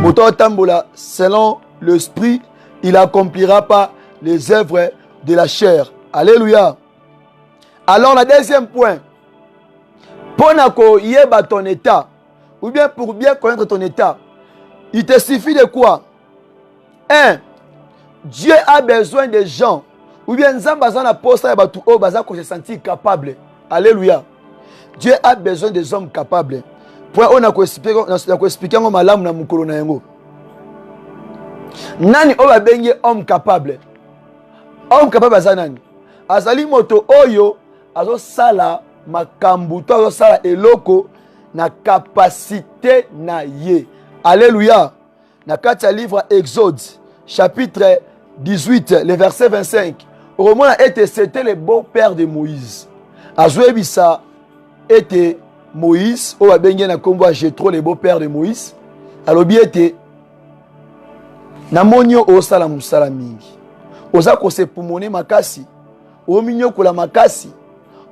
Moto tambola selon l'esprit, il n'accomplira pas les œuvres de la chair. Alléluia. Alors, le deuxième point, pour yeba ton état, ou bien pour bien connaître ton état, il te suffit de quoi? 1. Dieu a besoin de gens, ou bien Nzambazan apostle et batu o baza ko se sentir capable. Alléluia. Dieu a besoin des hommes capables. Point on a ko expliquer ngo malamu na mukolo na yango. Nani o ba bengi homme capable? Homme capable baza nani? Azali moto oyo azo sala makambu to azo sala eloko na capacité na ye. Alléluia. Na kati ya livre Exode chapitre 18 le verset 25. Au moment où c'était le beau-père de Moïse. Azoebisa était Moïse, au Abengen a combo Jétro, le beau-père de Moïse. Alobi était Namonio o salam salamingi. Oza ko se pumone makasi. O minyo ko la makasi.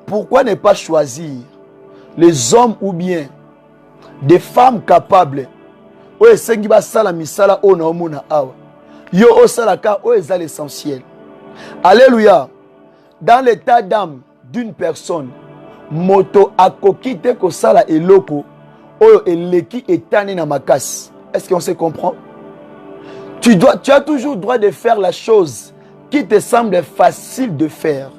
Pourquoi ne pas choisir les hommes ou bien des femmes capables? O esengi ba sala misala o na omona awa. Yo o salaka o eza l'essentiel. Alléluia. Dans l'état d'âme d'une personne, moto akokite ko sala eloko oyo eleki etani na makasi. Est-ce qu'on se comprend? Tu as toujours droit de faire la chose qui te semble facile de faire.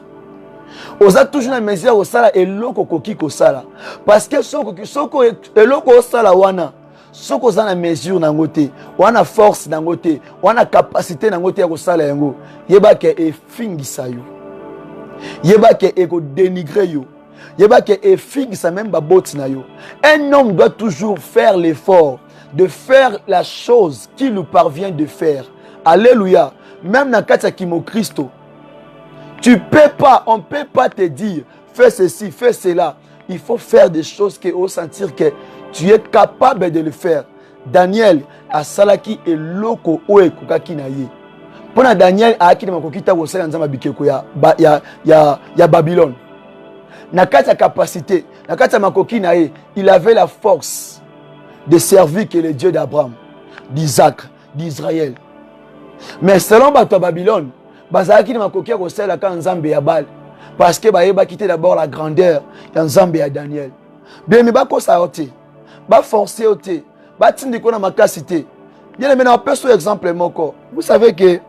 Oza toujours na mesure au sala eloko koki ko sala. Parce que soko eloko sala wana soko za na mesure na ngote, wana force na ngote, wana capacité na ngote ya ko sala yango. Yeba ke e fingisa yo. Yeba ke e ko dénigrer yo. Yeba ke e fingisa même ba boti na yo. Un homme doit toujours faire l'effort de faire la chose qui lui parvient de faire. Alléluia. Même dans kati ya kimo Christo, tu peux pas, on peut pas te dire fais ceci, fais cela. Il faut faire des choses que au sentir que tu es capable de le faire. Daniel a salaki et loko oe kokaki na ye. Pona Daniel a akina makokita wo sala nzamba bikeko ya Babylone. Na kati ya capacité, na kati ya makoki na ye, il avait la force de servir que le Dieu d'Abraham, d'Isaac, d'Israël. Mais selon bato Babylone, bazaki na makoki ko sala ka nzambe ya Baal parce que ba quitter d'abord la grandeur ya nzambe ya Daniel. Bien mais ba ko sa oté. Ba forcer oté. Ba tindi ko na makasité. Bien mais na peso exemple moko. Vous savez que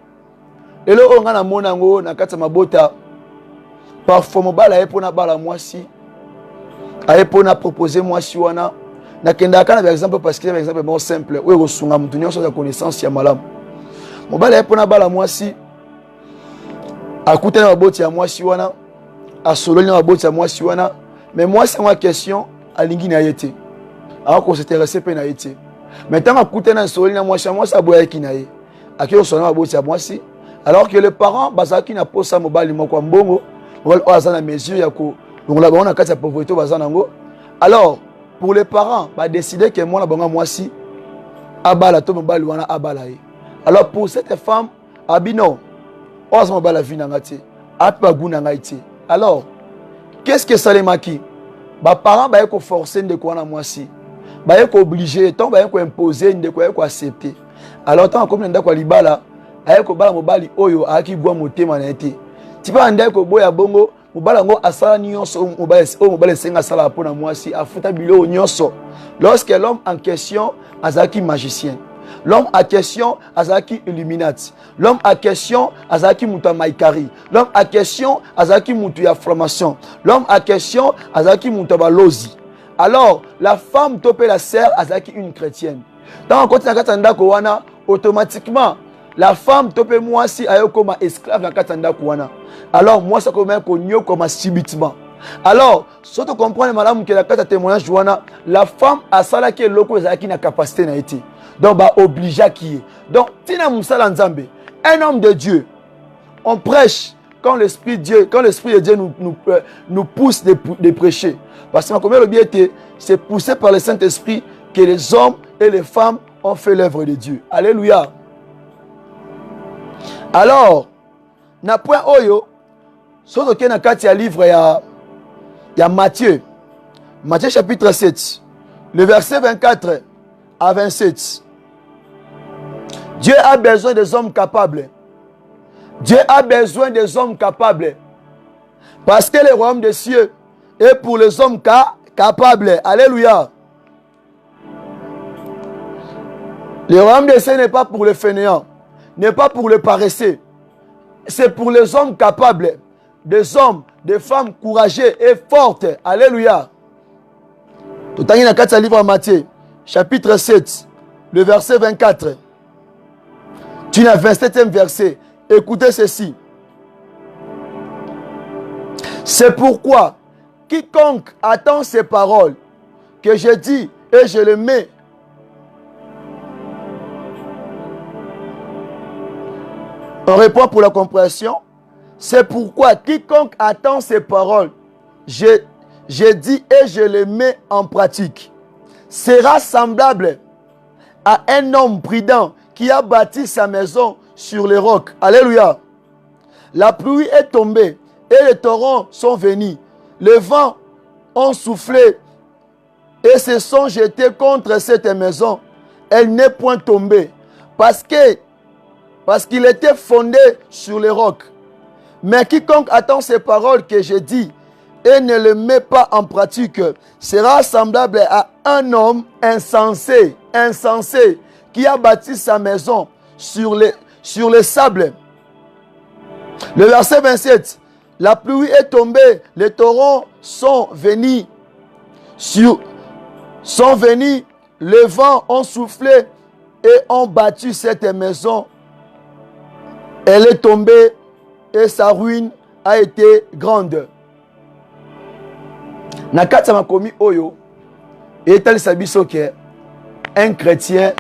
elo onga na monango na kati mabota parfois mobala epona bala mwasi. Aepona proposer mwasi wana. Na kenda kana par exemple parce que par exemple bon simple. Oyo ko sunga mutu nyonso ya connaissance ya malamu. Mobala epona bala mwasi. Akutana maboti ya mwasi wana. Asololi na maboti ya mwasi wana. Mais moi c'est une question alingi na yete. Alors qu'on s'intéressait pe na yete. Maintenant akutana asololi na mwasi aboya ki na ye. Akio sona maboti ya mwasi. Alors que les parents bazaki na posa mobali moko mbongo, mobali azana mesure ya ko donc là on a kati ya pauvreté bazana ngo. Alors pour les parents ba décider que moi na banga mwasi abala to mobali wana abala ye. Alors pour cette femme abino oza mobali vie na ngati apa guna ngaiti. Alors qu'est-ce que ça les maki? Ba parents ba ko forcer ndeko wana mwasi. Ba ko obliger tant ba ko imposer ndeko ko accepter. Alors tant comme ndako libala ayeko bala mobali oyo aki gwa motema na ete. Tipa ndako boya bongo mobala ngo asala nyonso mobali senga sala pona mwasi afuta bilo nyonso. Lorsque l'homme en question azaki magicien, l'homme en question azaki illuminati, l'homme en question azaki mutu maikari, l'homme en question azaki mutu ya formation, l'homme en question azaki mutu balozi. Alors la femme topé la sœur azaki une chrétienne. Tant qu'on continue à katanda kowana automatiquement la femme topé moi si ayo comme esclave na katanda kowana. Alors moi ça comme konyo comme subitement. Alors si tu comprends madame que la kata témoignage wana la femme a sala ke loko ezaki na capacité na été. Donc bah obligé qui est. Donc tina musala nzambe, un homme de Dieu. On prêche quand l'esprit de Dieu nous pousse de prêcher. Parce que comme le bien était, c'est poussé par le Saint-Esprit que les hommes et les femmes ont fait l'œuvre de Dieu. Alléluia. Alors, na point oyo, soto ke na kati ya livre ya Matthieu. Matthieu chapitre 7, le verset 24 à 27. Dieu a besoin des hommes capables. Dieu a besoin des hommes capables. Parce que le royaume des cieux est pour les hommes capables. Alléluia. Le royaume des cieux n'est pas pour les fainéants, n'est pas pour les paresseux. C'est pour les hommes capables, des hommes, des femmes courageux et fortes. Alléluia. Tout à l'heure, dans le livre de Matthieu, chapitre 7, le verset 24. Tu n'as 27e verset. Écoutez ceci. C'est pourquoi quiconque attend ces paroles que je dis et je les mets on répond pour la compréhension. C'est pourquoi quiconque attend ces paroles, je dis et je les mets en pratique, sera semblable à un homme prudent qui a bâti sa maison sur les rocs. Alléluia. La pluie est tombée et les torrents sont venus. Les vents ont soufflé et se sont jetés contre cette maison. Elle n'est point tombée parce qu'il était fondé sur les rocs. Mais quiconque attend ces paroles que je dis et ne les met pas en pratique sera semblable à un homme insensé qui a bâti sa maison sur les sables. Le verset 27. La pluie est tombée, les torrents sont venus, les vents ont soufflé et ont battu cette maison. Elle est tombée et sa ruine a été grande. Nakata makomi oyo etal sabiso ke un chrétien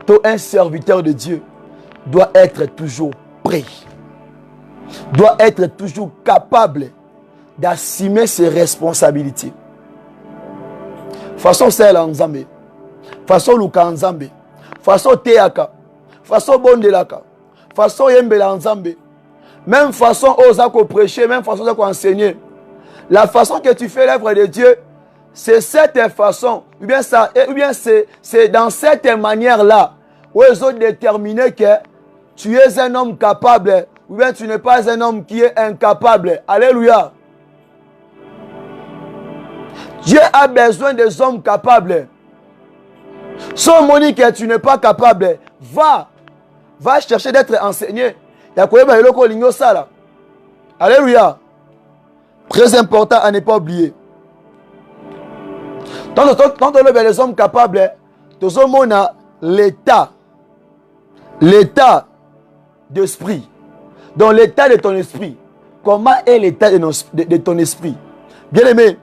ou un serviteur de Dieu doit être toujours prêt. Doit être toujours capable d'assumer ses responsabilités. Façon celle en Nzambe, façon luka Nzambe, façon teaka, façon bondelaka, façon yembela Nzambe, même façon osako prêcher, même façon osako enseigner. La façon que tu fais l'œuvre de Dieu, c'est cette façon, ou bien c'est dans cette manière-là où ils ont déterminé que tu es un homme capable, ou bien tu n'es pas un homme qui est incapable. Alléluia. Dieu a besoin des hommes capables. Sans monique que tu n'es pas capable, va chercher d'être enseigné. Alléluia. Très important à ne pas oublier. Tant que les hommes capables, tous on a l'état d'esprit. Dans l'état de ton esprit. Comment est l'état de ton esprit? Bien aimé,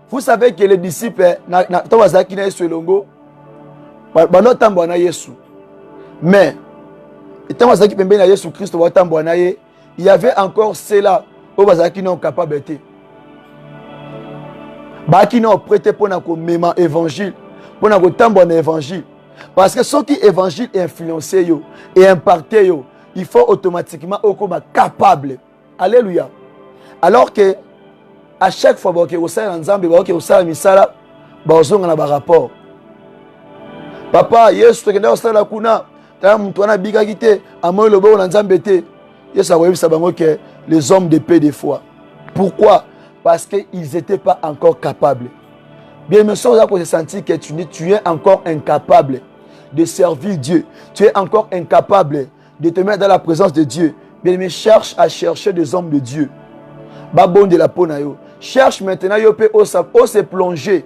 vous savez que les disciples, mais il y avait encore ceux-là qui n'ont capable de qui n'ont prêté pour même évangile, pour un évangile. Parce que ceux qui évangile influencé et impacté, il faut automatiquement être capable. Alléluia. Alors que à chaque fois que vous savez ensemble, que vous savez misala, vous avez un rapport. Papa, Yesu te kenda osala kuna, ta mtu ana biga kite, amoyo lobo na nzambe te. Yesu a ça bango que les hommes de paix des fois. Pourquoi? Parce qu'ils n'étaient pas encore capables. Bien, mais sans avoir senti que tu es encore incapable de servir Dieu. Tu es encore incapable de te mettre dans la présence de Dieu. Bien, mais cherche à chercher des hommes de Dieu. Babon de la ponayo. Cherche maintenant yo pe se plonger.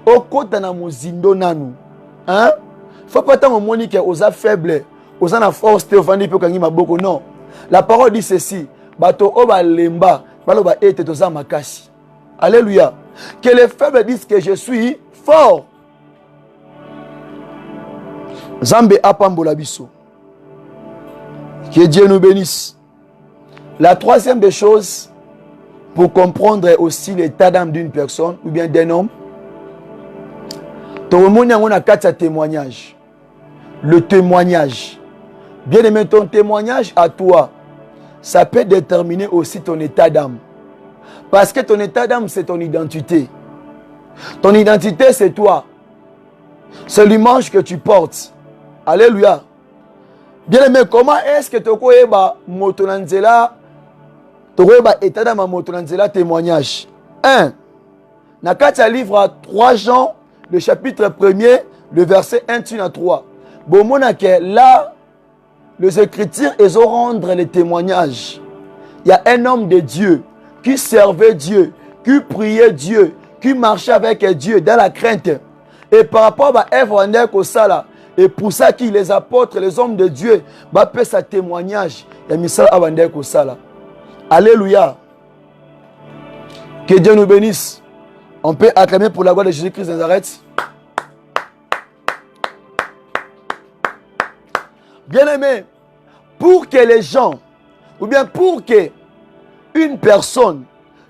Au côté na mozindo nanu. Hein? Faut pas tant monique aux faibles, aux ana force te vandi pe kangi maboko non. La parole dit ceci, bato oba lemba, baloba ete toza makasi. Alléluia. Que les faibles disent que je suis fort. Zambe apambola biso. Que Dieu nous bénisse. La troisième des choses, pour comprendre aussi l'état d'âme d'une personne ou bien d'un homme, on a 4 témoignages. Le témoignage. Bien aimé, ton témoignage à toi, ça peut déterminer aussi ton état d'âme. Parce que ton état d'âme, c'est ton identité. Ton identité, c'est toi. C'est l'image que tu portes. Alléluia. Bien aimé, comment est-ce que tu connais motonanzela, tu connais état dans ma motonanzela témoignage? 1. Dans le livre à 3 Jean, le chapitre 1er, le verset 1 à 3. Bon, là, les Écritures, ils ont rendre les témoignages. Il y a un homme de Dieu qui servait Dieu, qui priait Dieu, qui marchait avec Dieu dans la crainte. Et par rapport à Ève Kosala, et pour ça que les apôtres, les hommes de Dieu, fait sa témoignage. Il y a Missal Abandé Kosala. Alléluia. Que Dieu nous bénisse. On peut acclamer pour la gloire de Jésus-Christ de Nazareth. Bien aimé, pour que les gens, ou bien pour que une personne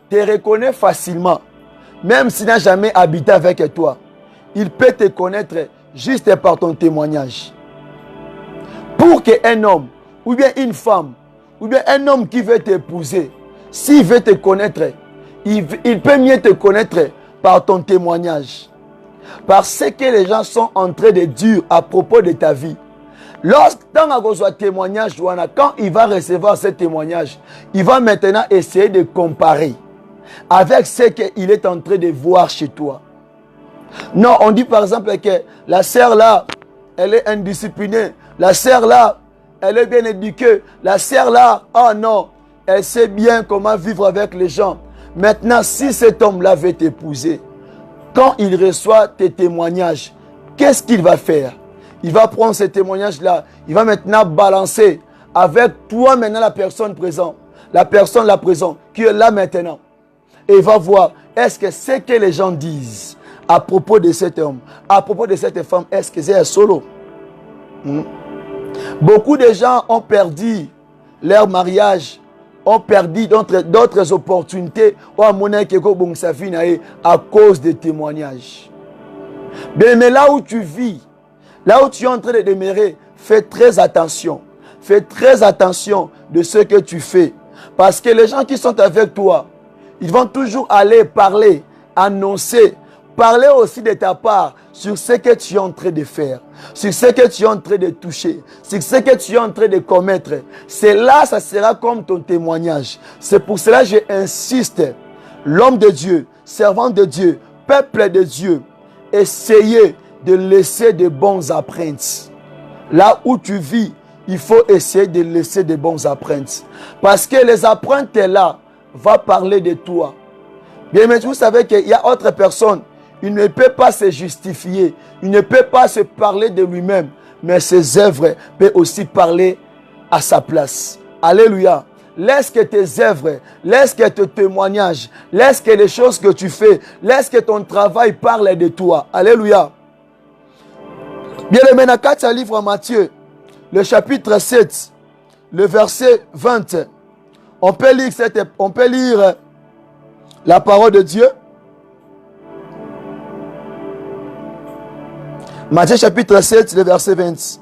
te reconnaisse facilement, même s'il n'a jamais habité avec toi, il peut te connaître juste par ton témoignage. Pour qu'un homme, ou bien une femme, ou bien un homme qui veut t'épouser, s'il veut te connaître, il peut mieux te connaître par ton témoignage. Parce que les gens sont en train de dire à propos de ta vie. Lorsqu'il a témoignage, quand il va recevoir ce témoignage, il va maintenant essayer de comparer avec ce qu'il est en train de voir chez toi. Non, on dit par exemple que la sœur là, elle est indisciplinée. La sœur là, elle est bien éduquée. La sœur là, oh non, elle sait bien comment vivre avec les gens. Maintenant, si cet homme-là veut t'épouser, quand il reçoit tes témoignages, qu'est-ce qu'il va faire? Il va prendre ces témoignages-là, il va maintenant balancer avec toi maintenant la personne présente, la personne là présente, qui est là maintenant. Et il va voir, est-ce que ce que les gens disent à propos de cet homme, à propos de cette femme, est-ce que c'est un solo? Beaucoup de gens ont perdu leur mariage, ont perdu d'autres opportunités à cause des témoignages. Mais là où tu vis, là où tu es en train de demeurer, fais très attention. Fais très attention de ce que tu fais. Parce que les gens qui sont avec toi, ils vont toujours aller parler, annoncer, parler aussi de ta part sur ce que tu es en train de faire, sur ce que tu es en train de toucher, sur ce que tu es en train de commettre. C'est là, ça sera comme ton témoignage. C'est pour cela que j'insiste, l'homme de Dieu, servant de Dieu, peuple de Dieu, essayez de laisser de bonnes empreintes. Là où tu vis, il faut essayer de laisser de bonnes empreintes. Parce que les empreintes là vont parler de toi. Bien, mais vous savez qu'il y a autre personne. Il ne peut pas se justifier. Il ne peut pas se parler de lui-même. Mais ses œuvres peuvent aussi parler à sa place. Alléluia. Laisse que tes œuvres, laisse que tes témoignages, laisse que les choses que tu fais, laisse que ton travail parle de toi. Alléluia. Bien aimé, dans le livre de Matthieu, le chapitre 7, le verset 20, on peut lire la parole de Dieu. Matthieu chapitre 7, le verset 20.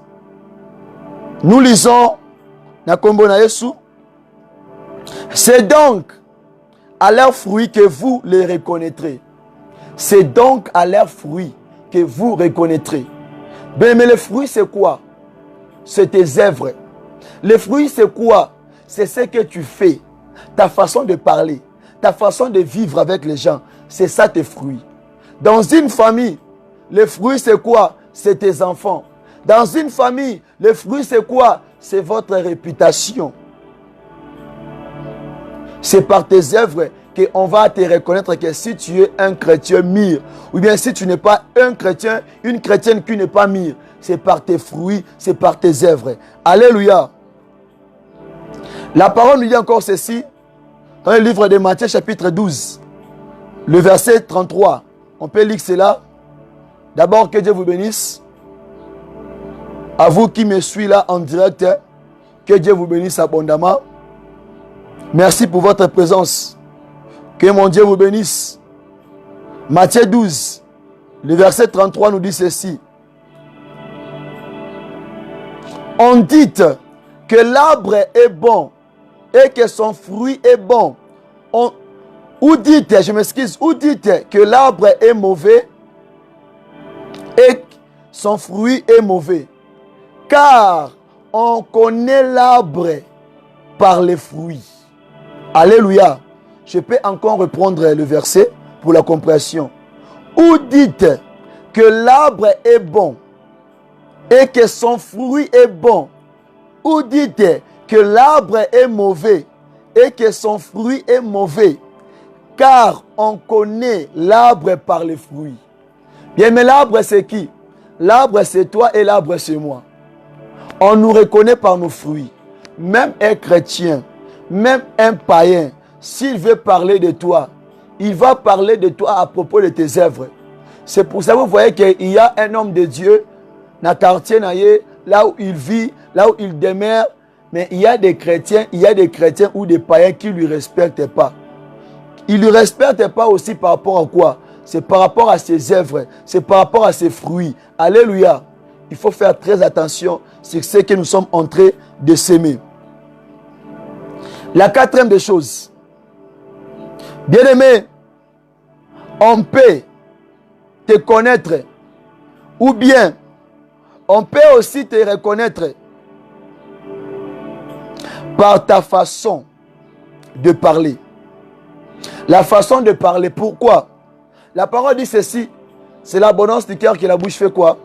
Nous lisons dans Kombo na Yesu. C'est donc à leurs fruits que vous les reconnaîtrez. C'est donc à leurs fruits que vous reconnaîtrez. Ben, mais les fruits, c'est quoi? C'est tes œuvres. Les fruits, c'est quoi? C'est ce que tu fais. Ta façon de parler, ta façon de vivre avec les gens. C'est ça tes fruits. Dans une famille, les fruits, c'est quoi? C'est tes enfants. Dans une famille, les fruits, c'est quoi? C'est votre réputation. C'est par tes œuvres qu'on va te reconnaître que si tu es un chrétien mûr, ou bien si tu n'es pas un chrétien, une chrétienne qui n'est pas mûre, c'est par tes fruits, c'est par tes œuvres. Alléluia. La parole nous dit encore ceci, dans le livre de Matthieu chapitre 12, le verset 33. On peut lire cela. D'abord, que Dieu vous bénisse. À vous qui me suivez là en direct, que Dieu vous bénisse abondamment. Merci pour votre présence. Que mon Dieu vous bénisse. Matthieu 12, le verset 33 nous dit ceci. On dit que l'arbre est bon et que son fruit est bon. Ou dites, je m'excuse, ou dites que l'arbre est mauvais et son fruit est mauvais. Car on connaît l'arbre par les fruits. Alléluia. Je peux encore reprendre le verset pour la compréhension. Ou dites que l'arbre est bon et que son fruit est bon. Ou dites que l'arbre est mauvais et que son fruit est mauvais. Car on connaît l'arbre par les fruits. Bien, mais l'arbre c'est qui? L'arbre c'est toi et l'arbre c'est moi. On nous reconnaît par nos fruits. Même un chrétien, même un païen, s'il veut parler de toi, il va parler de toi à propos de tes œuvres. C'est pour ça que vous voyez qu'il y a un homme de Dieu dans le quartier, là où il vit, là où il demeure. Mais il y a des chrétiens ou des païens qui ne lui respectent pas. Ils ne lui respectent pas aussi par rapport à quoi? C'est par rapport à ses œuvres, c'est par rapport à ses fruits. Alléluia. Il faut faire très attention sur ce que nous sommes en train de s'aimer. La quatrième des choses. Bien-aimé, on peut te connaître ou bien on peut aussi te reconnaître par ta façon de parler. La façon de parler, pourquoi? La parole dit ceci, c'est l'abondance du cœur que la bouche fait quoi?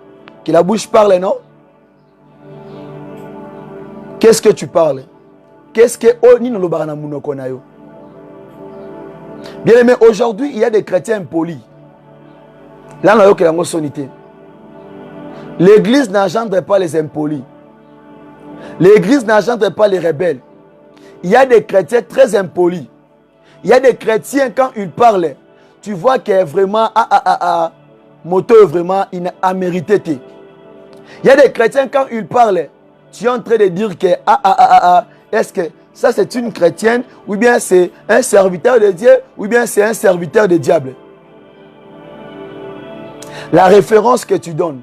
Que la bouche parle, non? Qu'est-ce que tu parles? Qu'est-ce que... Bien aimé, aujourd'hui, il y a des chrétiens impolis. Là, on a eu que la motionité. L'église n'engendre pas les impolis. L'église n'engendre pas les rebelles. Il y a des chrétiens très impolis. Il y a des chrétiens, quand ils parlent, tu vois qu'il est vraiment, moto vraiment, il a mérité. Il y a des chrétiens, quand ils parlent, tu es en train de dire que, est-ce que ça c'est une chrétienne, ou bien c'est un serviteur de Dieu, ou bien c'est un serviteur du diable. La référence que tu donnes.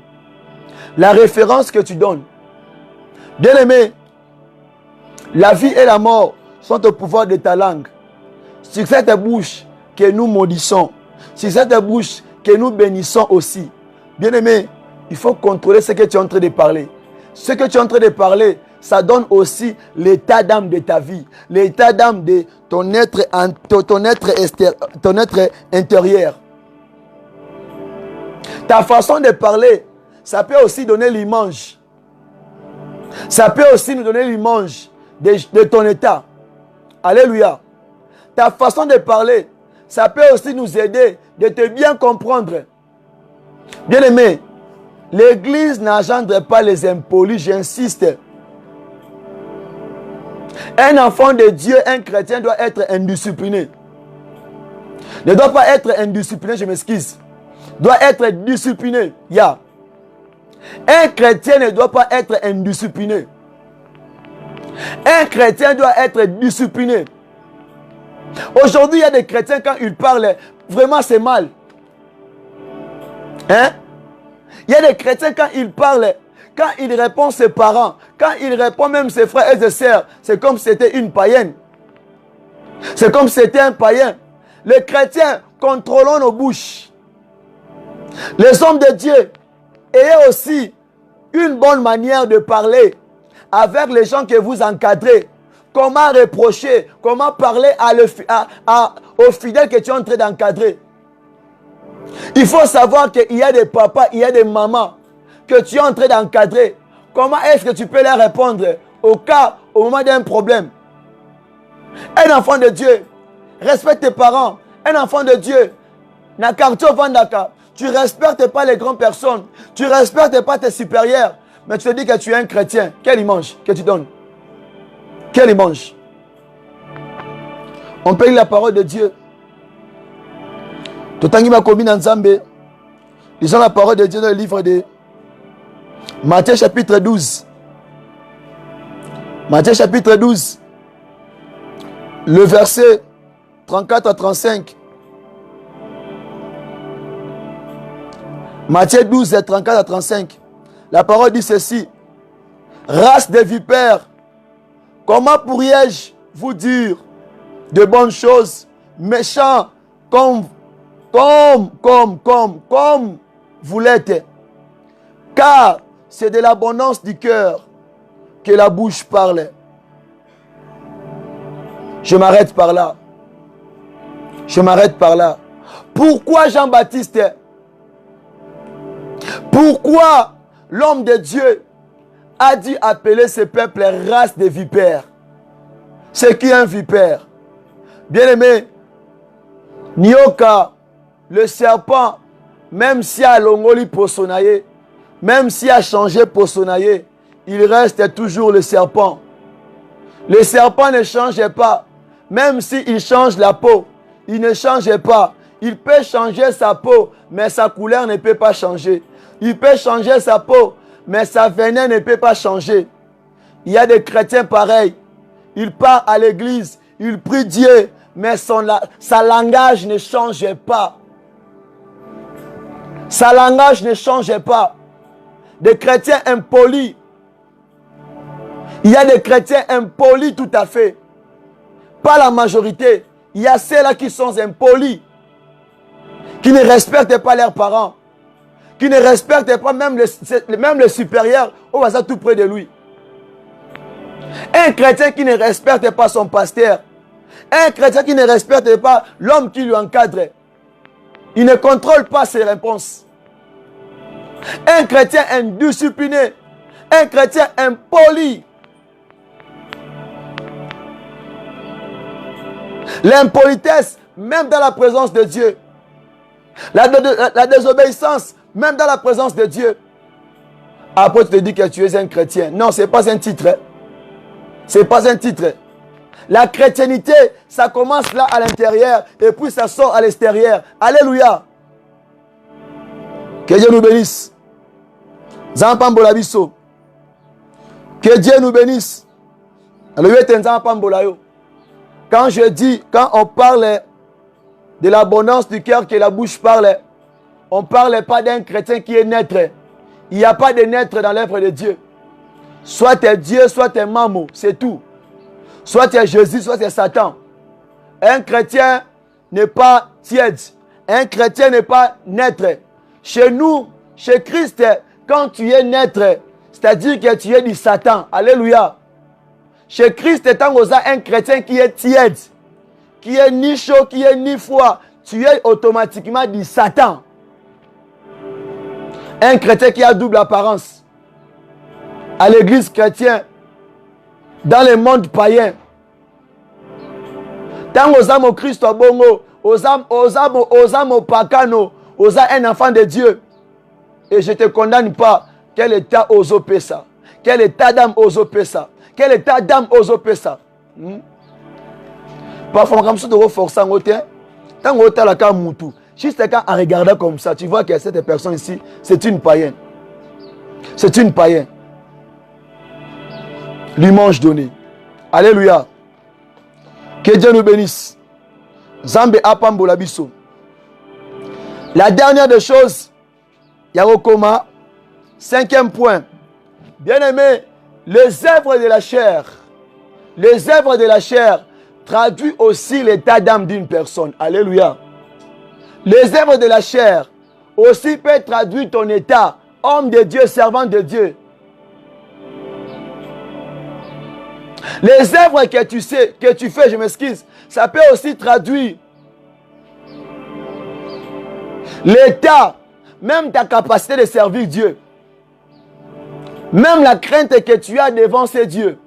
La référence que tu donnes. Bien aimé, la vie et la mort sont au pouvoir de ta langue. Sur cette bouche que nous maudissons, sur cette bouche que nous bénissons aussi. Bien aimé, il faut contrôler ce que tu es en train de parler. Ce que tu es en train de parler, ça donne aussi l'état d'âme de ta vie, l'état d'âme de ton être intérieur. Ta façon de parler, ça peut aussi donner l'image. Ça peut aussi nous donner l'image de ton état. Alléluia. Ta façon de parler, ça peut aussi nous aider de te bien comprendre. Bien aimé, l'église n'engendre pas les impolis, j'insiste. Un enfant de Dieu, un chrétien doit être indiscipliné. Ne doit pas être indiscipliné, je m'excuse. Doit être discipliné. Yeah. Un chrétien ne doit pas être indiscipliné. Un chrétien doit être discipliné. Aujourd'hui, il y a des chrétiens, quand ils parlent, vraiment c'est mal. Hein? Il y a des chrétiens, quand ils parlent, quand ils répondent ses parents, quand ils répondent même ses frères et ses sœurs, c'est comme si c'était une païenne. C'est comme si c'était un païen. Les chrétiens, contrôlons nos bouches. Les hommes de Dieu, ayez aussi une bonne manière de parler avec les gens que vous encadrez. Comment reprocher, comment parler aux fidèles que tu es en train d'encadrer. Il faut savoir qu'il y a des papas, il y a des mamans que tu es en train d'encadrer. Comment est-ce que tu peux leur répondre au moment d'un problème? Un enfant de Dieu, respecte tes parents. Un enfant de Dieu, tu ne respectes pas les grandes personnes. Tu ne respectes pas tes supérieurs. Mais tu te dis que tu es un chrétien. Quelle image que tu donnes? Quelle image? On peut lire la parole de Dieu. Lisons la parole de Dieu dans le livre de Matthieu chapitre 12. Matthieu chapitre 12. Le verset 34 à 35. Matthieu 12, 34 à 35. La parole dit ceci. Race de vipères, comment pourriez-je vous dire de bonnes choses, méchants comme vous l'êtes? Car c'est de l'abondance du cœur que la bouche parle. Je m'arrête par là. Je m'arrête par là. Pourquoi Jean-Baptiste? Pourquoi l'homme de Dieu a dû appeler ce peuple race de vipères? C'est qui un vipère? Bien-aimé, Nioka, le serpent, même si a longoli posonaye, même si a changé posonaye, il reste toujours le serpent. Le serpent ne change pas. Même s'il change la peau, il ne change pas. Il peut changer sa peau, mais sa couleur ne peut pas changer. Il peut changer sa peau, mais sa venin ne peut pas changer. Il y a des chrétiens pareils. Il part à l'église, il prie Dieu, mais sa langage ne change pas. Sa langage ne change pas. Des chrétiens impolis. Il y a des chrétiens impolis tout à fait. Pas la majorité. Il y a ceux-là qui sont impolis. Qui ne respectent pas leurs parents. Qui ne respectent pas même le supérieur au hasard tout près de lui. Un chrétien qui ne respecte pas son pasteur. Un chrétien qui ne respecte pas l'homme qui lui encadre. Il ne contrôle pas ses réponses. Un chrétien indiscipliné. Un chrétien impoli. L'impolitesse, même dans la présence de Dieu. La désobéissance, même dans la présence de Dieu. Après, tu te dis que tu es un chrétien. Non, ce n'est pas un titre. Ce n'est pas un titre. La chrétienté, ça commence là à l'intérieur et puis ça sort à l'extérieur. Alléluia. Que Dieu nous bénisse. Que Dieu nous bénisse. Quand on parle de l'abondance du cœur que la bouche parle, on ne parle pas d'un chrétien qui est naître. Il n'y a pas de naître dans l'œuvre de Dieu. Soit tu es Dieu, soit tu es Mamo, c'est tout. Soit tu es Jésus, soit tu es Satan. Un chrétien n'est pas tiède. Un chrétien n'est pas naître. Chez nous, chez Christ, quand tu es naître, c'est-à-dire que tu es du Satan. Alléluia. Chez Christ, étant un chrétien qui est tiède, qui est ni chaud, qui est ni froid, tu es automatiquement du Satan. Un chrétien qui a double apparence. À l'église chrétienne, dans le monde païen. Tant aux âmes au Christ au bongo, aux âmes au pacano, aux âmes un enfant de Dieu. Et je ne te condamne pas. Quel état aux opessa? Quel état d'âme aux opessa? Quel état d'âme aux opessa? Parfois, comme ça, de reforcer en côté. Tant que tu as la carte moutou. Juste en regardant comme ça, tu vois que cette personne ici, c'est une païenne. C'est une païenne. L'image donnée. Alléluia. Que Dieu nous bénisse. Zambe apambola biso. La dernière des choses, Yarokoma, 5e point. Bien-aimé, les œuvres de la chair. Les œuvres de la chair traduisent aussi l'état d'âme d'une personne. Alléluia. Les œuvres de la chair aussi peuvent traduire ton état, homme de Dieu, servant de Dieu. Les œuvres que tu fais, je m'excuse, ça peut aussi traduire l'état, même ta capacité de servir Dieu. Même la crainte que tu as devant ces dieux.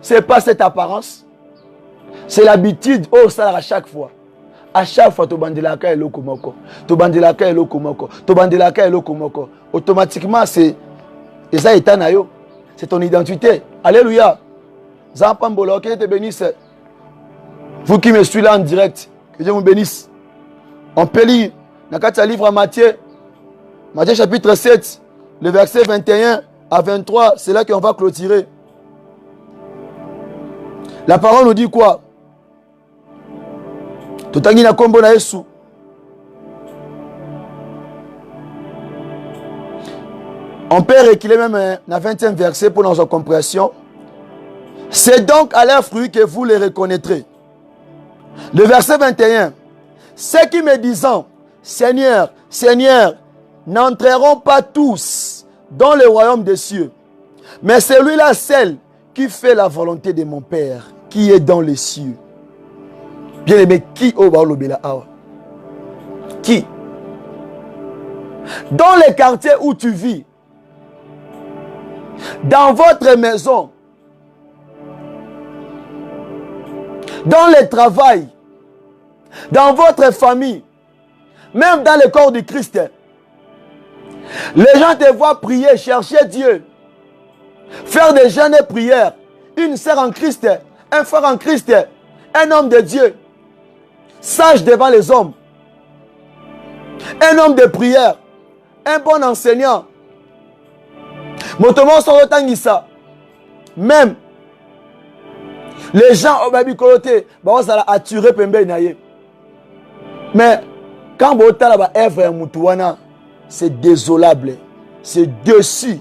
Ce n'est pas cette apparence. C'est l'habitude, oh, ça à chaque fois. À chaque fois, tu bandelaka et lokomoko. Tu bandelaka et lokomoko. Tu bandelaka et lokomoko. Automatiquement, c'est ça état nayo. C'est ton identité. Alléluia. Zampambolo, que Dieu te bénisse. Vous qui me suivez là en direct, que Dieu vous bénisse. On peut lire dans le livre à Matthieu chapitre 7, le verset 21 à 23, c'est là qu'on va clôturer. La parole nous dit quoi? Totangi na kombo na Yesu. On peut reculer même dans le 20e verset pour notre compréhension. C'est donc à leurs fruits que vous les reconnaîtrez. Le verset 21. Ceux qui me disant, Seigneur, Seigneur, n'entreront pas tous dans le royaume des cieux, Mais celui-là, celle qui fait la volonté de mon Père, qui est dans les cieux. Bien aimé, qui au Baolobela Awa? Qui? Dans les quartiers où tu vis, dans votre maison, dans le travail, dans votre famille, même dans le corps du Christ, les gens te voient prier, chercher Dieu, faire des jeûnes et prières. Une sœur en Christ, un frère en Christ, un homme de Dieu, sage devant les hommes, un homme de prière, un bon enseignant. Motomo son otangisa. Même les gens au baby kolote, ça a attiré pembe naye. Mais quand vous avez la œuvre ya mutuwana, c'est désolable, c'est dessus,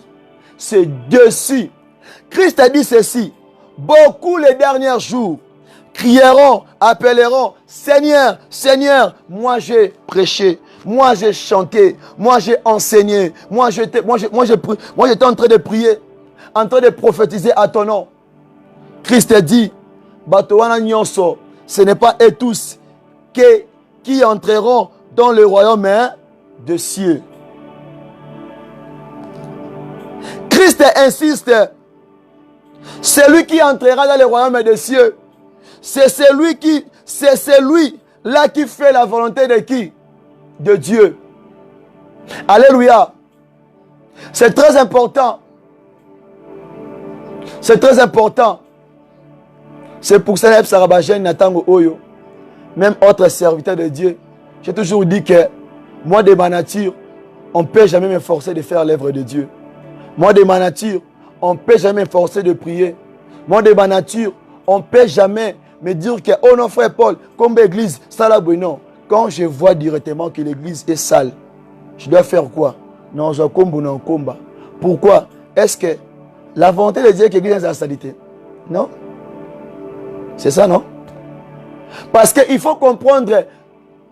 c'est dessus. Christ a dit ceci: beaucoup les derniers jours crieront, appelleront, Seigneur, Seigneur, moi j'ai prêché, moi j'ai chanté, moi j'ai enseigné, moi j'étais en train de prier, en train de prophétiser à ton nom. Christ dit, Batowana Nyonso, ce n'est pas eux tous qui entreront dans le royaume des cieux. Christ insiste, celui qui entrera dans le royaume des cieux, c'est celui-là qui fait la volonté de qui? De Dieu. Alléluia. C'est très important. C'est très important. C'est pour ça que Sarabajen Natango Oyo, même autre serviteur de Dieu, j'ai toujours dit que moi de ma nature, on ne peut jamais me forcer de faire l'œuvre de Dieu. Moi de ma nature, on ne peut jamais me forcer de prier. Moi de ma nature, on ne peut jamais me dire que, oh non frère Paul, comme l'église, ça là, non. Quand je vois directement que l'église est sale, je dois faire quoi? Non, je combat. Pourquoi? Est-ce que la volonté de Dieu est que l'église est la saleté? Non? C'est ça, non? Parce qu'il faut comprendre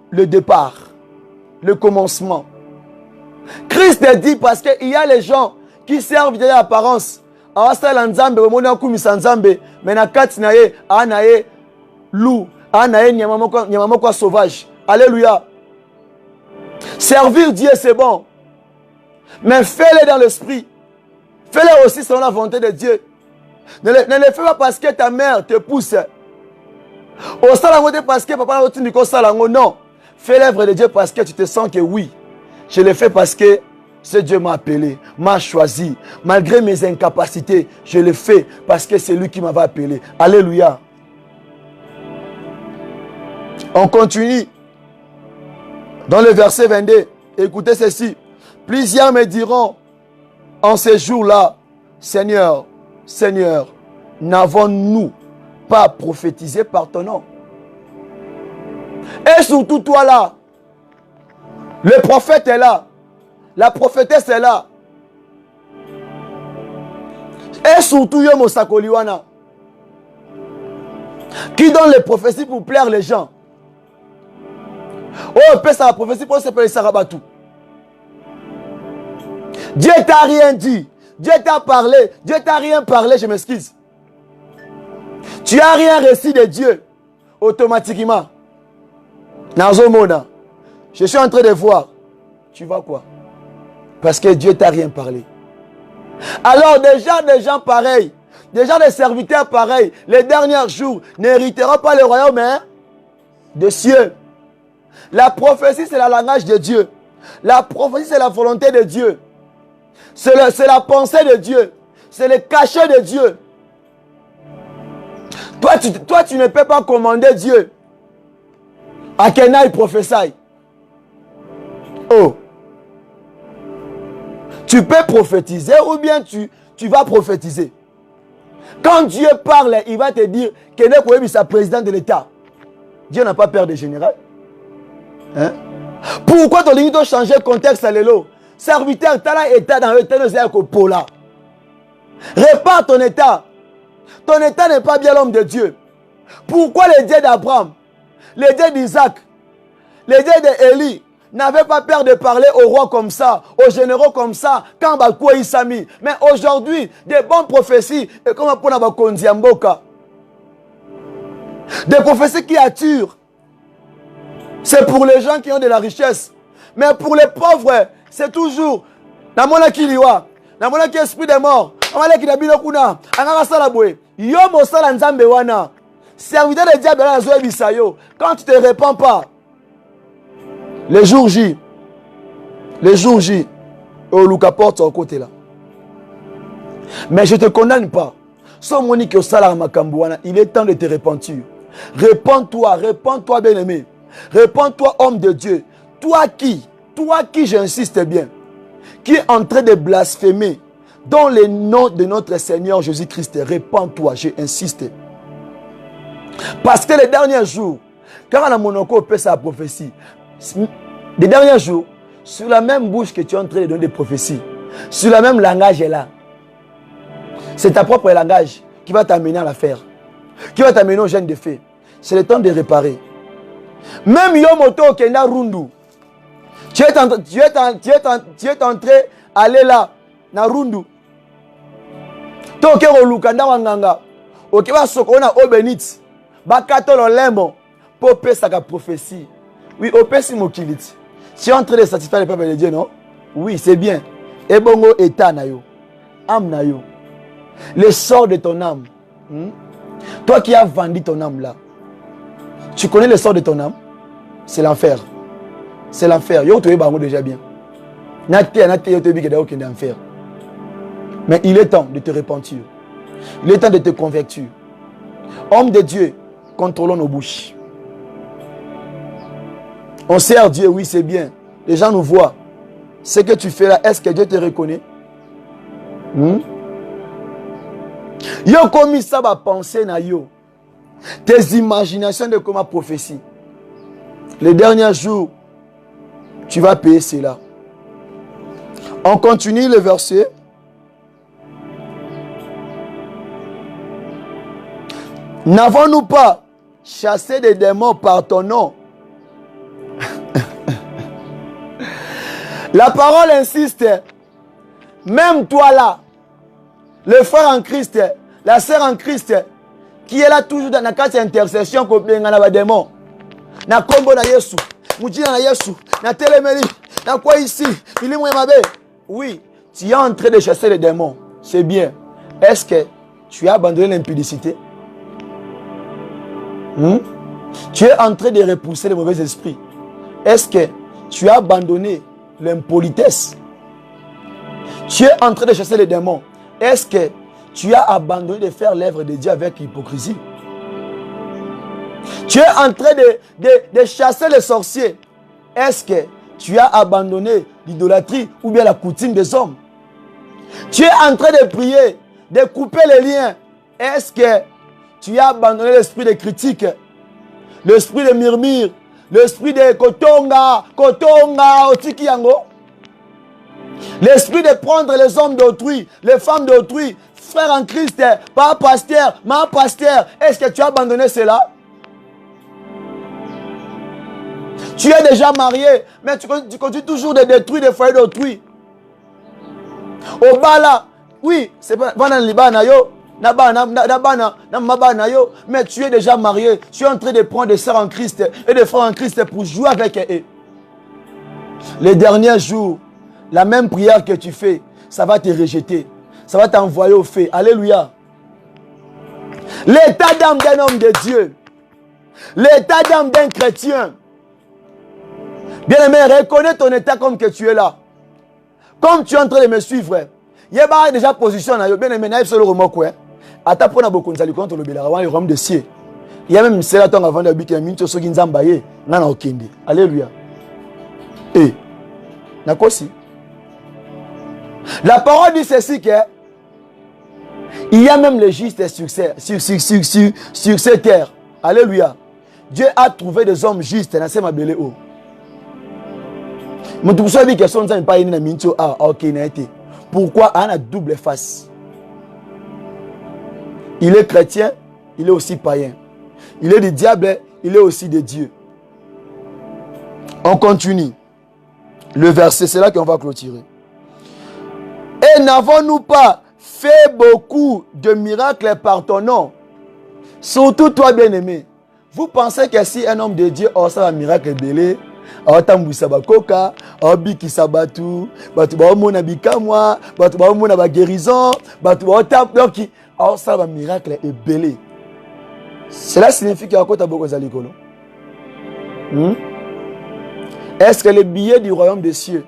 le départ, le commencement. Christ a dit parce qu'il y a les gens qui servent de l'apparence. Awasala nzambe, wemona kumisa nzambe, mena kati na ye, anaye loup, anaye nyamamoko sauvage. Alléluia. Servir Dieu, c'est bon. Mais fais-le dans l'esprit. Fais-le aussi selon la volonté de Dieu. Ne le fais pas parce que ta mère te pousse. Au salango parce que papa n'a pas salango. Non. Fais l'œuvre de Dieu parce que tu te sens que oui. Je le fais parce que ce Dieu m'a appelé, m'a choisi. Malgré mes incapacités, je le fais parce que c'est lui qui m'avait appelé. Alléluia. On continue. Dans le verset 22, écoutez ceci. Plusieurs me diront en ces jours-là, Seigneur, Seigneur, n'avons-nous pas prophétisé par ton nom? Et surtout toi là, le prophète est là, la prophétesse est là. Et surtout Yomo Sakoliwana, qui donne les prophéties pour plaire les gens. Oh, paix à la prophétie pour s'appeler Sarabatou. Dieu t'a rien dit. Dieu t'a parlé. Dieu t'a rien parlé, je m'excuse. Tu n'as rien reçu de Dieu. Automatiquement. Nazomona. Je suis en train de voir. Tu vois quoi? Parce que Dieu t'a rien parlé. Alors déjà des gens pareils, déjà des serviteurs pareils, les derniers jours n'hériteront pas le royaume des cieux. La prophétie, c'est le langage de Dieu. La prophétie, c'est la volonté de Dieu. C'est la pensée de Dieu. C'est le cachet de Dieu. Toi, tu ne peux pas commander Dieu à qu'un aille prophétie. Oh. Tu peux prophétiser ou bien tu vas prophétiser. Quand Dieu parle, il va te dire qu'il est président de l'État. Dieu n'a pas peur des généraux. Hein? Pourquoi tu as changé le contexte à l'élo? Serviteur, tu as l'état dans l'état de Pola. Répare ton état. Ton état n'est pas bien l'homme de Dieu. Pourquoi les dieux d'Abraham, les dieux d'Isaac, les dieux d'Élie, n'avait pas peur de parler aux rois comme ça, aux généraux comme ça, quand Bakou et Isami. Mais aujourd'hui, des bonnes prophéties, et comme pour la Bakondi Mboka, des prophéties qui attirent. C'est pour les gens qui ont de la richesse. Mais pour les pauvres, c'est toujours Namona Kiliwa, Namona qui esprit des morts, Namona qui n'habite kuna, Angara Salaboué, Yomo Salanzambe Wana, serviteur de diable à la Zoé Bissayo, quand tu ne te répands pas, les jours J, au Luka porte au côté là. Mais je ne te condamne pas. Sans monique au salaire Makambouana, il est temps de te repentir. Répands-toi, bien-aimé. Répands-toi, homme de Dieu. Toi qui, j'insiste bien, qui est en train de blasphémer dans le nom de notre Seigneur Jésus-Christ, répands-toi, j'ai insisté. Parce que les derniers jours, quand on a monoko fait sa prophétie, les derniers jours, sur la même bouche que tu es en train de donner des prophéties, sur le même langage là, c'est ta propre langage qui va t'amener à l'affaire, qui va t'amener au gène de fait. C'est le temps de réparer. Même Yomoto Kenda Rundu, tu es en train d'aller là, na Rundu. Toke Olukanda Wanganga, Okewa Sokona Obenit, Bakato Lembo, Popé Saka prophétie. Oui, Opesi Mokilit. Tu es en train de satisfaire le peuple de Dieu, non? Oui, c'est bien. Ebongo Eta Nayo, Am Nayo. Le sort de ton âme. Toi qui as vendu ton âme là, tu connais le sort de ton âme? C'est l'enfer. C'est l'enfer. Yo te bango déjà bien. Mais il est temps de te repentir. Il est temps de te convertir. Homme de Dieu, contrôlons nos bouches. On sert Dieu, oui, c'est bien. Les gens nous voient. Ce que tu fais là, est-ce que Dieu te reconnaît? Yo comme ça va penser na yo. Tes imaginations de comme prophétie. Les derniers jours, tu vas payer cela. On continue le verset. N'avons-nous pas chassé des démons par ton nom? La parole insiste. Même toi là, le frère en Christ, la sœur en Christ, qui est là toujours dans la case d'intercession pour les démons. Na kombo na Yesu, mujina na Yesu, na telemeli, na quoi ici, il est moins mabe. Oui, tu es en train de chasser les démons. C'est bien. Est-ce que tu as abandonné l'impudicité? Tu es en train de repousser les mauvais esprits. Est-ce que tu as abandonné l'impolitesse? Tu es en train de chasser les démons. Est-ce que tu as abandonné de faire l'œuvre de Dieu avec hypocrisie? Tu es en train de chasser les sorciers. Est-ce que tu as abandonné l'idolâtrie ou bien la coutume des hommes? Tu es en train de prier, de couper les liens. Est-ce que tu as abandonné l'esprit de critique, l'esprit de murmure, l'esprit de kotonga, otikiyango? L'esprit de prendre les hommes d'autrui, les femmes d'autrui, frère en Christ, pas pasteur, ma pasteur. Est-ce que tu as abandonné cela? Tu es déjà marié, mais tu continues toujours de détruire les foyers d'autrui. Au bas là, oui, c'est pas dans le Liban, mais tu es déjà marié. Tu es en train de prendre des sœurs en Christ et des frères en Christ pour jouer avec eux. Les derniers jours, la même prière que tu fais, ça va te rejeter. Ça va t'envoyer au feu. Alléluia. L'état d'âme d'un homme de Dieu, l'état d'âme d'un chrétien. Bien-aimé, reconnais ton état comme que tu es là. Comme tu es en train de me suivre. Il y a déjà position. Bien-aimé, il y a le remorque. Ata pona bokonzali contre le Bélaravant, le royaume de ciel. Il y a même cela tant avant d'habiter un minute sur Ginzambaye. Nana okende. Alléluia. Et, nakosi. La parole dit ceci que il y a même les justes sur cette terre. Alléluia. Dieu a trouvé des hommes justes dans ces mabélés hauts. Mais tout ça, que son temps pas une minute ok n'a été. Pourquoi on a double face? Il est chrétien, il est aussi païen. Il est du diable, il est aussi de Dieu. On continue. le verset, c'est là qu'on va clôturer. Et n'avons-nous pas fait beaucoup de miracles par ton nom? Surtout toi, bien-aimé. Vous pensez que si un homme de Dieu a ça un miracle belé, a tambousa bakoka, a biki sabatu, batu ba mona bikamwa, batu ba mona ba guérison, batu ba tap donc a ça un miracle est belé. Cela signifie qu'il y a quoi taboko zalikolo? Est-ce que le billet du royaume des cieux,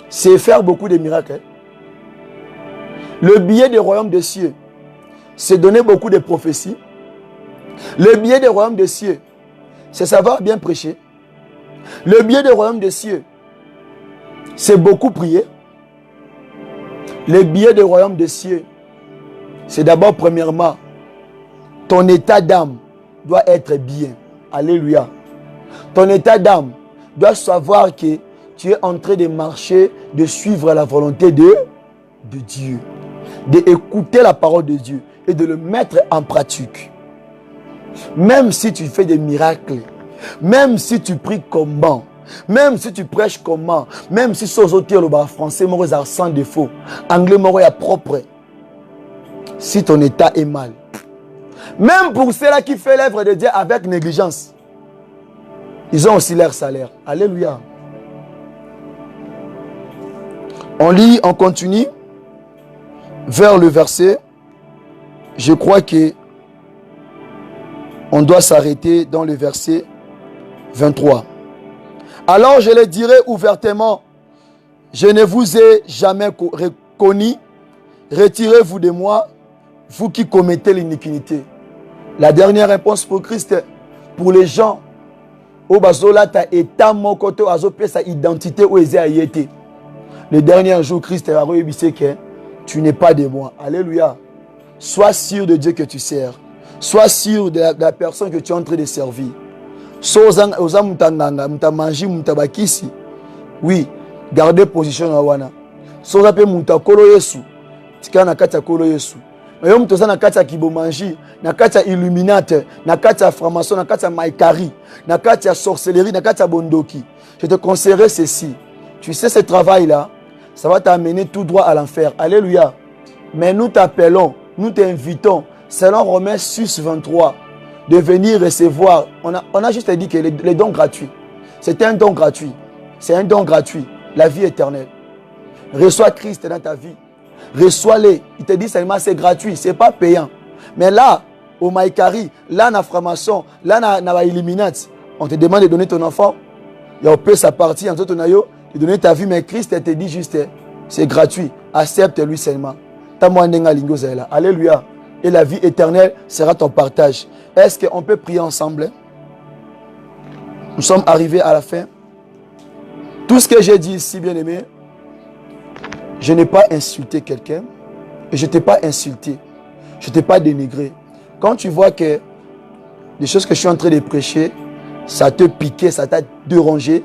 c'est faire beaucoup de miracles? Le billet du royaume des cieux, c'est donner beaucoup de prophéties. Le billet du royaume des cieux, c'est savoir bien prêcher. Le billet du royaume des cieux, c'est beaucoup prier. Le billet du royaume des cieux, c'est d'abord, premièrement, ton état d'âme doit être bien. Alléluia. Ton état d'âme doit savoir que tu es en train de marcher, de suivre la volonté de Dieu, d'écouter la parole de Dieu et de le mettre en pratique. Même si tu fais des miracles, même si tu pries comment, même si tu prêches comment, même si tu es français, sans défaut, anglais est propre, si ton état est mal, même pour ceux-là qui font l'œuvre de Dieu avec négligence, ils ont aussi leur salaire. Alléluia. On lit, on continue vers le verset. Je crois que on doit s'arrêter dans le verset 23. Alors je le dirai ouvertement, je ne vous ai jamais connu, retirez-vous de moi, vous qui commettez l'iniquité. La dernière réponse pour Christ, pour les gens, au bazola ta état mon côté azopé sa identité ou été. Le dernier jour, Christ a réussi que tu n'es pas de moi. Alléluia. Sois sûr de Dieu que tu sers. Sois sûr de la personne que tu es en train de servir. Oui, gardez position na wana. Soza pe muta kolo Yesu. Tika na kati ya kolo Yesu. Mais yo mtoza na kati ya kibomanji, na kati ya illuminate, na kati ya franc-maçon, na kati ya maïkari, na kati ya sorcellerie, na kati ya bondoki. Je te conseillerais ceci. Tu sais ce travail-là, ça va t'amener tout droit à l'enfer. Alléluia. Mais nous t'appelons, nous t'invitons, selon Romains 6, 23, de venir recevoir. On a juste dit que les dons gratuits. C'est un don gratuit. C'est un don gratuit. La vie éternelle. Reçois Christ dans ta vie. Reçois-les. Il te dit seulement c'est gratuit. Ce n'est pas payant. Mais là, au Maïkari, là, dans franc-maçon, là, dans Illuminati, on te demande de donner ton enfant. Il y a peu sa partie, en tout cas, de donner ta vie. Mais Christ te dit juste, c'est gratuit. Accepte-lui seulement. Alléluia. Et la vie éternelle sera ton partage. Est-ce qu'on peut prier ensemble? Nous sommes arrivés à la fin. Tout ce que j'ai dit ici, bien aimé, je n'ai pas insulté quelqu'un. Et je ne t'ai pas insulté. Je ne t'ai pas dénigré. Quand tu vois que les choses que je suis en train de prêcher, ça te piquait, ça t'a dérangé,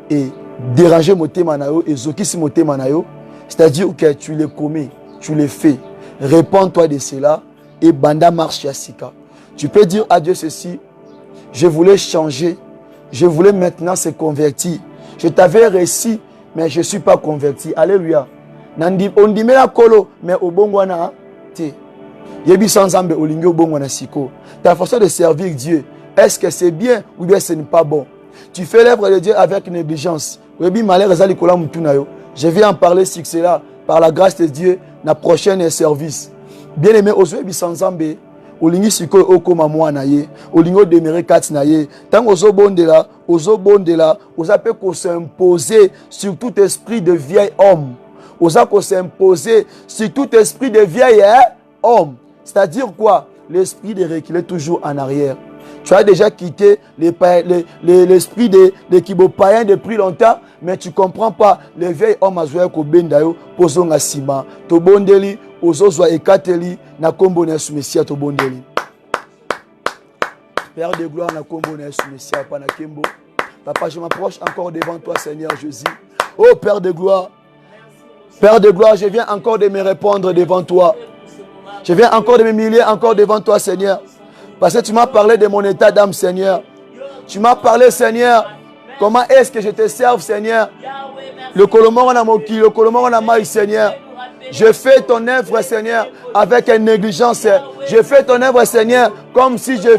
et dérangé mon témanayo, et zokisi mon témanayo, c'est-à-dire que tu les commets, tu les fais. Répands-toi de cela et banda marche yassika. Tu peux dire à Dieu ceci: je voulais changer, je voulais maintenant se convertir. Je t'avais réussi, mais je ne suis pas converti. Alléluia. On dit mais la kolo, mais au bon wana, yebi sans ambe olingo bon wana siko. Ta façon de servir Dieu, est-ce que c'est bien ou bien ce n'est pas bon? Tu fais l'œuvre de Dieu avec négligence. Yebi malheur ezali kola mutunayo. Je vais en parler sur cela par la grâce de Dieu na prochaine service. Bien aimé, ozoyebi sans ambe olingi siko okoma mwana ye, olingo demeurer kat na ye. Tant ozobondela, ozape ko s'imposer sur tout esprit de vieil homme. Oza ko s'imposer sur tout esprit de vieil homme. C'est-à-dire quoi? L'esprit de reculer toujours en arrière. Tu as déjà quitté l'esprit de kibo-païen depuis longtemps, mais tu ne comprends pas. Le vieil homme a joué ko bendayo, poso nga sima. To bondeli, ozozwa ekateli, na kombo na sumesia to bondeli. Père de gloire, na kombo na sumesia, pa na kembo. Papa, je m'approche encore devant toi, Seigneur Jésus. Oh Père de gloire, je viens encore de me répondre devant toi. Je viens encore de m'humilier encore devant toi, Seigneur. Parce que tu m'as parlé de mon état d'âme, Seigneur. Tu m'as parlé, Seigneur, comment est-ce que je te serve, Seigneur. Le Colombo na Moki, le Colombo na Maï, Seigneur. Je fais ton œuvre, Seigneur, avec une négligence. Je fais ton œuvre, Seigneur, comme si je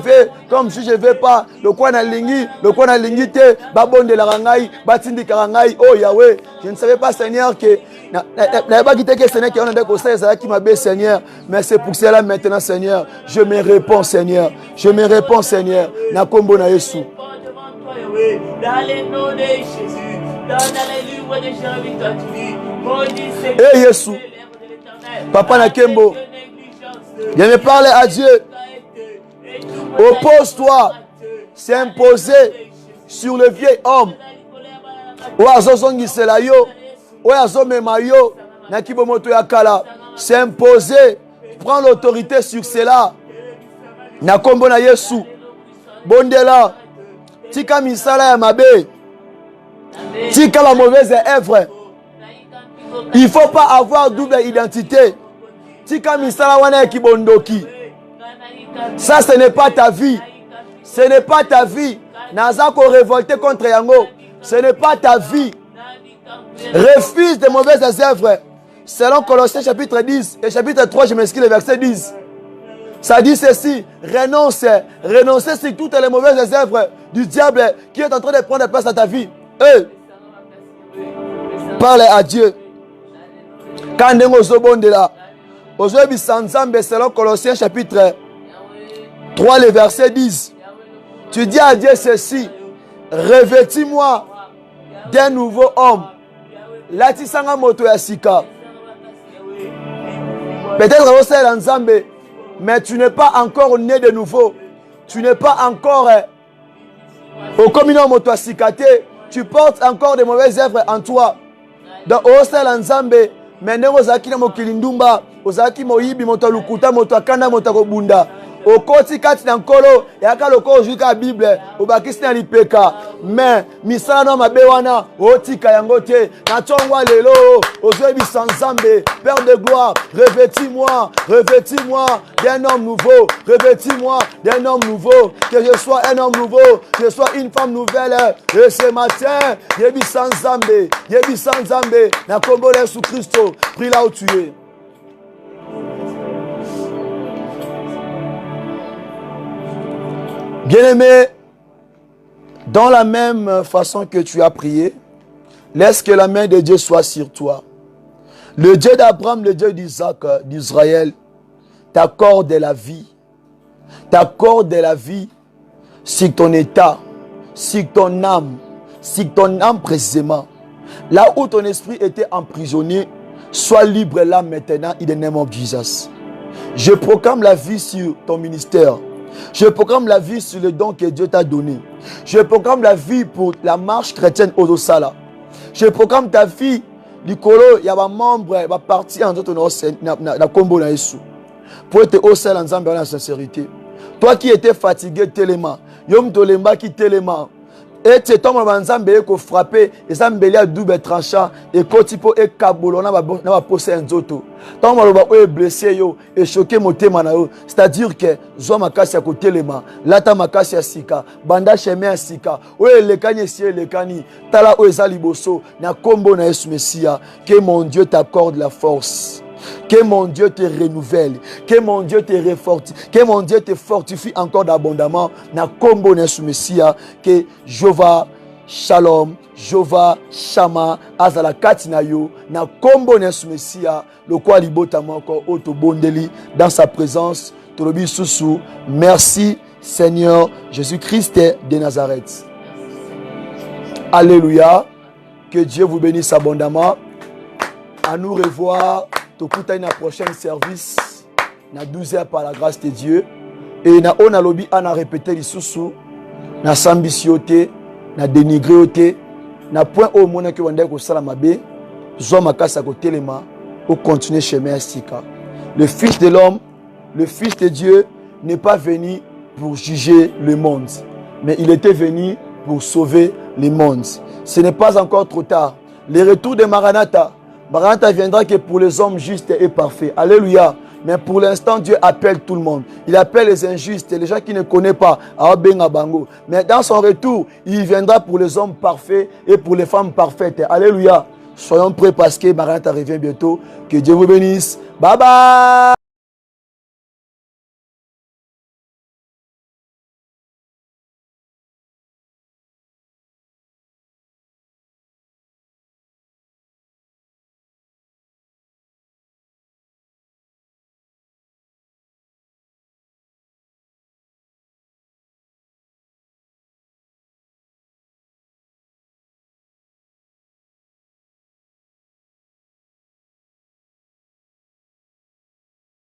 vais pas. Le quoi na lingi te, babon de la rangaï, batindi karangaï, oh Yahweh. Je ne savais pas, Seigneur, que n'avais pas quitté que Seigneur qui en a des conseils, c'est là qui m'a bé, Seigneur. Mais c'est pour cela maintenant, Seigneur, je me réponds, Seigneur. Je me réponds, Seigneur. Na kombo na Yesu. Dans le nom de Jésus, dans les livres de Jérémie, Eh Yesu. Papa Nakembo, je me parle à Dieu. Oppose-toi, s'imposer sur le vieil homme. S'imposer, prendre l'autorité sur cela. Nakombo na Yesu. Bondela, tika misala ya mabe, tika la mauvaise œuvre. Il ne faut pas avoir double identité. Tika misala wana kibondoki. Ça, ce n'est pas ta vie. Ce n'est pas ta vie. Nazako révolté contre Yango. Ce n'est pas ta vie. Refuse de mauvaises œuvres. Selon Colossiens chapitre 10 et chapitre 3, je m'excuse, le verset 10. Ça dit ceci, renonce sur toutes les mauvaises œuvres du diable qui est en train de prendre place dans ta vie. Parle à Dieu. Quand on est là, selon Colossiens chapitre 3, le verset 10, tu dis à Dieu ceci, revêtis-moi d'un nouveau homme. Latisanga moto ya sika. Peut-être au sein d'Anzambe, mais tu n'es pas encore né de nouveau. Tu n'es pas encore au communion moto ya sikate. Tu portes encore de mauvaises œuvres en toi. Donc au sein d'Anzambe, maintenant ozaki na mokilindumba, ozaki moyibi moto lukuta moto akanda moto kobunda. Okoti kati na nkolo yaka loko juka Bible obakisi na lipeka mais misala no mabe wana otika yango te na tongwa lelo ozwebi sanzambe Père de gloire revêtis-moi d'un homme nouveau, revêtis-moi d'un homme nouveau, que je sois un homme nouveau, que je sois une femme nouvelle. Et ce matin yebi sanzambe na kombo de Jésus Christ, prie là où tu es. Bien-aimé, dans la même façon que tu as prié, laisse que la main de Dieu soit sur toi. Le Dieu d'Abraham, le Dieu d'Isaac, d'Israël, t'accorde la vie. T'accorde la vie sur ton état, sur ton âme précisément. Là où ton esprit était emprisonné, sois libre là maintenant, in the name of Jesus. Je proclame la vie sur ton ministère. Je proclame la vie sur le don que Dieu t'a donné. Je proclame la vie pour la marche chrétienne au Dosala. Je proclame ta vie. Nicolo, il y a un membre, il va partir en d'autres na combo na Yesu. Pour être au sel ensemble dans la sincérité. Toi qui étais fatigué tellement, yom tolemba qui tellement. Et c'est ton manzambe ko frappé et ça mbeli à double tranchant et kotipo et kabolo na ba poser un zoto. Ton maloba o blessé yo et choqué motema na yo, c'est-à-dire que zo makasi ya kotelema, lata makasi ya sika, banda chemin ya sika, o elekani si elekani, tala o ezali boso na kombo na Yesu Messia, que mon Dieu t'accorde la force. Que mon Dieu te renouvelle, que mon Dieu te refortifie, que mon Dieu te fortifie encore d'abondamment. Na kombo na Messia, que Jova Shalom, Jova Shama, Azala Katina yo, na kombo na Messia, le quoi libotama encore auto bondeli dans sa présence. Tolobi Soussou, merci Seigneur Jésus-Christ de Nazareth. Alléluia, que Dieu vous bénisse abondamment. À nous revoir. Tokuta na prochain service na 12h par la grâce de Dieu et na on a lobby ana répéter lisusu na sambisioté na dénigrer na point au monde que wanda ko sala mabe zo makasa ko telema au continuer chemin sika. Le fils de l'homme, le fils de Dieu n'est pas venu pour juger le monde, mais il était venu pour sauver le monde. Ce n'est pas encore trop tard. Le retour de Maranatha viendra que pour les hommes justes et parfaits. Alléluia. Mais pour l'instant, Dieu appelle tout le monde. Il appelle les injustes, les gens qui ne connaissent pas. Mais dans son retour, il viendra pour les hommes parfaits et pour les femmes parfaites. Alléluia. Soyons prêts parce que Maranatha revient bientôt. Que Dieu vous bénisse. Bye bye.